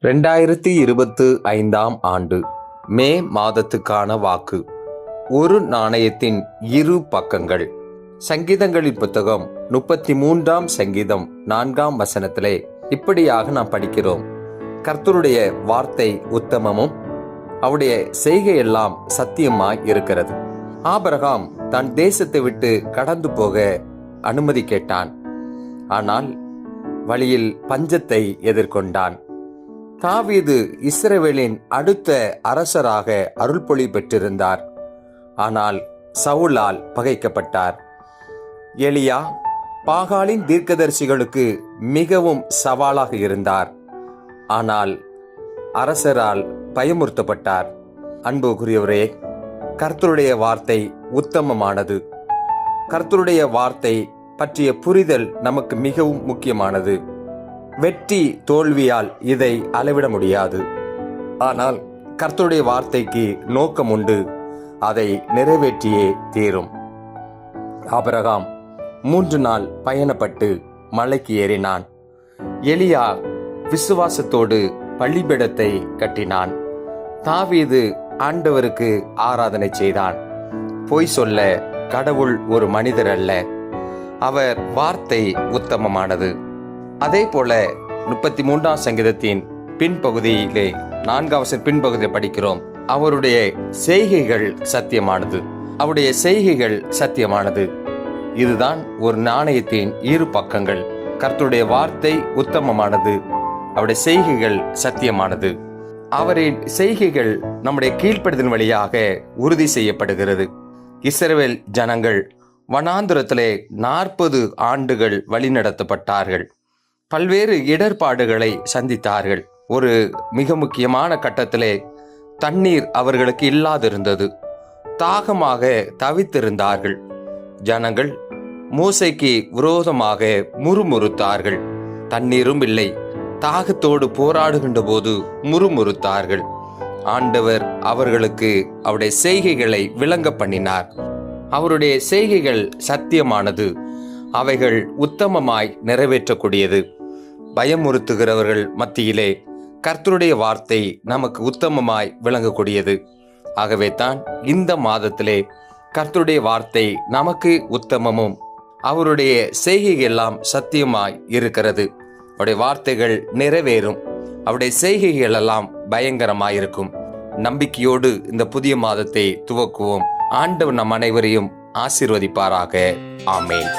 2025 ஆண்டு மே மாதத்துக்கான வாக்கு. ஒரு நாணயத்தின் இரு பக்கங்கள். சங்கீதங்களின் புத்தகம் 33 சங்கீதம் 4 இப்படியாக நாம் படிக்கிறோம். கர்த்தருடைய வார்த்தை உத்தமமும் அவருடைய செய்கையெல்லாம் சத்தியமாய் இருக்கிறது. ஆபிரகாம் தன் தேசத்தை விட்டு கடந்து போக அனுமதி கேட்டான். ஆனால் வழியில் பஞ்சத்தை எதிர்கொண்டான். தாவீது இஸ்ரவேலின் அடுத்த அரசராக அருள்பொழி பெற்றிருந்தார். ஆனால் சவுலால் பகைக்கப்பட்டார். எலியா பாகாலின் தீர்க்கதரிசிகளுக்கு மிகவும் சவாலாக இருந்தார். ஆனால் அரசரால் பயமுறுத்தப்பட்டார். அன்புக்குரியவரே, கர்த்தருடைய வார்த்தை உத்தமமானது. கர்த்தருடைய வார்த்தை பற்றிய புரிதல் நமக்கு மிகவும் முக்கியமானது. வெற்றி தோல்வியால் இதை அளவிட முடியாது. ஆனால் கர்த்தருடைய வார்த்தைக்கு நோக்கம் உண்டு. அதை நிறைவேற்றியே தீரும். ஆபிரகாம் 3 நாள் பயணப்பட்டு மலைக்கு ஏறினான். எலியா விசுவாசத்தோடு பலிபீடத்தை கட்டினான். தாவீது ஆண்டவருக்கு ஆராதனை செய்தான். பொய் சொல்ல கடவுள் ஒரு மனிதர் அல்ல. அவர் வார்த்தை உத்தமமானது. அதே போல 33 சங்கீதத்தின் பின்பகுதியிலே 4 பின்பகுதியை படிக்கிறோம். அவருடைய செய்கைகள் சத்தியமானது. அவருடைய செய்கைகள் சத்தியமானது. இதுதான் ஒரு நாணயத்தின் இரு பக்கங்கள். கர்த்தருடைய வார்த்தை உத்தமமானது. அவருடைய செய்கைகள் சத்தியமானது. அவரின் செய்கைகள் நம்முடைய கீழ்ப்படுதல் வழியாக உறுதி செய்யப்படுகிறது. இஸ்ரவேல் ஜனங்கள் வனாந்திரத்திலே 40 ஆண்டுகள் வழிநடத்தப்பட்டார்கள். பல்வேறு இடர்பாடுகளை சந்தித்தார்கள். ஒரு மிக முக்கியமான கட்டத்திலே தண்ணீர் அவர்களுக்கு இல்லாதிருந்தது. தாகமாக தவித்திருந்தார்கள். ஜனங்கள் மோசேக்கு விரோதமாக முறுமுறுத்தார்கள். தண்ணீரும் இல்லை. தாகத்தோடு போராடுகின்ற போது முறுமுறுத்தார்கள். ஆண்டவர் அவர்களுக்கு அவருடைய செய்கைகளை விளங்க பண்ணினார். அவருடைய செய்கைகள் சத்தியமானது. அவைகள் உத்தமமாய் நிறைவேற்றக்கூடியது. பயமுறுத்துகிறவர்கள் மத்தியிலே கர்த்தருடைய வார்த்தை நமக்கு உத்தமமாய் விளங்கக்கூடியது. ஆகவே தான் இந்த மாதத்திலே கர்த்தருடைய வார்த்தை நமக்கு உத்தமமும் அவருடைய செய்கைகள் எல்லாம் சத்தியமாய் இருக்கிறது. அவருடைய வார்த்தைகள் நிறைவேறும். அவருடைய செய்கைகள் எல்லாம் பயங்கரமாயிருக்கும். நம்பிக்கையோடு இந்த புதிய மாதத்தை துவக்குவோம். ஆண்டவர் நம் அனைவரையும் ஆசீர்வதிப்பாராக. ஆமேன்.